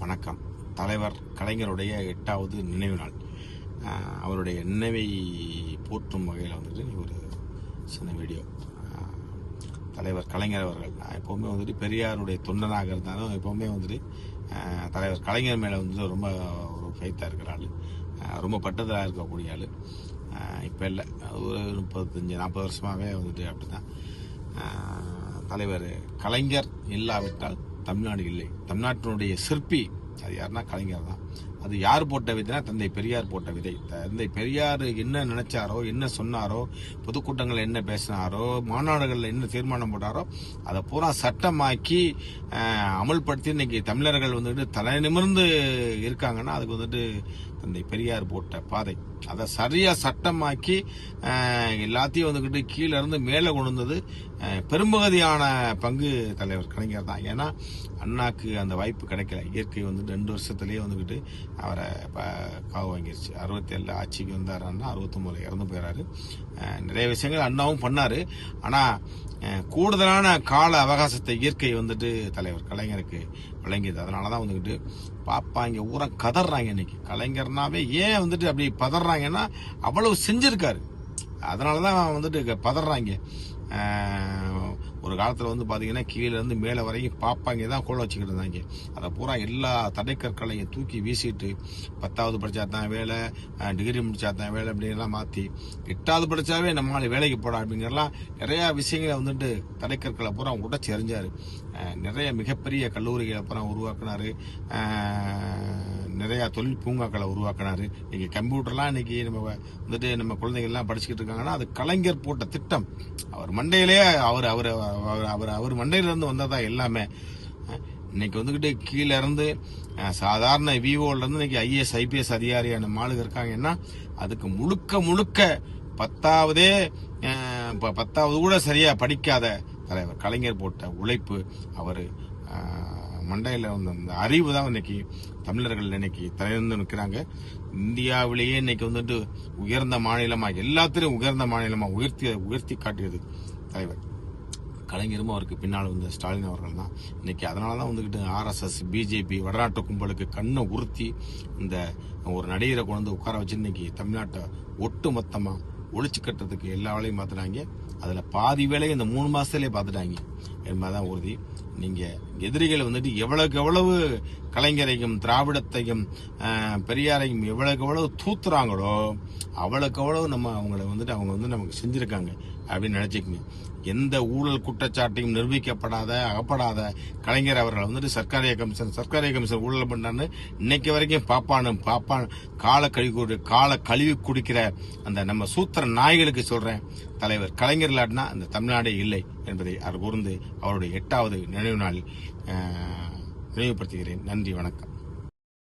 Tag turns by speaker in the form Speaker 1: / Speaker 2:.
Speaker 1: வணக்கம். தலைவர் கலைஞருடைய 8வது நினைவு நாள். அவருடைய நினைவை போற்றும் வகையில் வந்துட்டு ஒரு சின்ன வீடியோ. தலைவர் கலைஞர் அவர்கள் எப்போவுமே வந்துட்டு பெரியாருடைய தொண்டனாக இருந்தாலும் எப்போவுமே வந்துட்டு தலைவர் கலைஞர் மேலே வந்துட்டு ரொம்ப ஒரு ஃபைத்தாக இருக்கிற ஆள், ரொம்ப பட்டதாக இருக்கக்கூடிய ஆள். இப்போ இல்லை, ஒரு 35-40 வருஷமாகவே வந்துட்டு அப்படி தான். தலைவர் கலைஞர் இல்லாவிட்டால் தமிழ்நாடு இல்லை. தமிழ்நாட்டினுடைய சிற்பி அது யாருன்னா கலைஞர் தான். அது யார் போட்ட விதைனா தந்தை பெரியார் போட்ட விதை. தந்தை பெரியார் என்ன நினைச்சாரோ, என்ன சொன்னாரோ, பொதுக்கூட்டங்கள் என்ன பேசினாரோ, மாநாடுகளில் என்ன தீர்மானம் போட்டாரோ அதை பூரா சட்டமாக்கி அமல்படுத்தி இன்னைக்கு தமிழர்கள் வந்துட்டு தலை நிமிர்ந்து இருக்காங்கன்னா அதுக்கு வந்துட்டு தந்தை பெரியார் போட்ட பாதை. அதை சரியா சட்டமாக்கி எல்லாத்தையும் வந்துக்கிட்டு கீழே இருந்து மேலே கொண்டு வந்தது பெரும்பகுதியான பங்கு தலைவர் கலைஞர் தான். ஏன்னா அண்ணாக்கு அந்த வாய்ப்பு கிடைக்கல. இயற்கை வந்துட்டு 2 வருஷத்துலேயே வந்துக்கிட்டு அவரை காவு வாங்கிருச்சு. 67 ஆட்சிக்கு வந்தாருன்னா 69 இறந்து போயிடாரு. நிறைய விஷயங்கள் அண்ணாவும் பண்ணாரு. ஆனால் கூடுதலான கால அவகாசத்தை இயற்கை வந்துட்டு தலைவர் கலைஞருக்கு வழங்கியது. அதனால தான் வந்துக்கிட்டு பாப்பாங்க ஊரா கதறாங்க. இன்னைக்கு கலைஞர்னாவே ஏன் வந்துட்டு அப்படி பதறாங்கன்னா அவ்வளவு செஞ்சிருக்காரு. அதனால தான் வந்துட்டு பதறாங்க. ஒரு காலத்தில் வந்து பார்த்தீங்கன்னா கீழே இருந்து மேலே வரைக்கும் பாப்பாங்க தான் கோல வச்சுக்கிட்டு இருந்தாங்க. அதை பூரா எல்லா தடைக்கற்களையும் தூக்கி வீசிட்டு 10வது படித்தா தான் வேலை, டிகிரி முடிச்சா தான் வேலை அப்படின்லாம் மாற்றி 8வது படித்தாவே நம்மளால வேலைக்கு போட அப்படிங்கிறலாம் நிறையா விஷயங்களை வந்துட்டு தடைக்கற்களை பூரா உடச்சி எறிஞ்சார். நிறைய மிகப்பெரிய கல்லூரிகளை பூரா உருவாக்குனாரு. நிறையா தொழில் பூங்காக்களை உருவாக்குனாரு. இன்னைக்கு கம்ப்யூட்டர்லாம் இன்னைக்கு நம்ம குழந்தைகள்லாம் படிச்சுக்கிட்டு இருக்காங்கன்னா அது கலைஞர் போட்ட திட்டம். அவர் மண்டையிலேயே அவர் மண்டையில இருந்து வந்ததா எல்லாமே. இன்னைக்கு வந்துகிட்டு கீழே இருந்து சாதாரண விவோல இருந்து இன்னைக்கு IAS IPS அதிகாரியான மாளுக இருக்காங்கன்னா அதுக்கு முழுக்க 10வது கூட சரியா படிக்காத தலைவர் கலைஞர் போட்ட உழைப்பு, அவர் மண்டையில வந்து அந்த அறிவு தான் இன்னைக்கு தமிழர்கள் இன்னைக்கு தலையிருந்து நிற்கிறாங்க. இந்தியாவிலேயே இன்னைக்கு வந்துட்டு உயர்ந்த மாநிலமா, எல்லாத்திலும் உயர்ந்த மாநிலமா உயர்த்தி காட்டியது தலைவர் கலைஞரும் அவருக்கு பின்னால் வந்த ஸ்டாலின் அவர்கள் தான். இன்னைக்கு அதனாலதான் வந்துகிட்டு RSS BJP வடநாட்டு கும்பலுக்கு கண்ணை உறுத்தி இந்த ஒரு நடிகரை கொண்டு உட்கார வச்சு இன்னைக்கு தமிழ்நாட்டை ஒட்டு மொத்தமா ஒழிச்சு கட்டுறதுக்கு எல்லா வேலையும் பார்த்துட்டாங்க. அதுல பாதி வேலையை இந்த 3 மாசத்திலே பார்த்துட்டாங்க என்பதுதான் உறுதி. நீங்க எதிரிகள் வந்துட்டு எவ்வளவுக்கு எவ்வளவு கலைஞரையும் திராவிடத்தையும் பெரியாரையும் எவ்வளவுக்கு எவ்வளவு தூத்துறாங்களோ அவ்வளவுக்கு அவ்வளவு அவங்க வந்து நமக்கு செஞ்சிருக்காங்க அப்படின்னு நினைச்சுக்கங்க. எந்த ஊழல் குற்றச்சாட்டையும் நிரூபிக்கப்படாத அகப்படாத கலைஞர் அவர்கள் வந்துட்டு சர்க்காரிய கமிஷன் ஊழல் பண்ணான்னு இன்னைக்கு வரைக்கும் பாப்பான் கால கழுவி குடிக்கிற அந்த நம்ம சூத்திர நாய்களுக்கு சொல்றேன், தலைவர் கலைஞர் இல்லாட்டினா அந்த தமிழ்நாடே இல்லை என்பதை அவர் கூர்ந்து அவருடைய 8வது நினைவு நாளில் நினைவுபடுத்துகிறேன். நன்றி, வணக்கம்.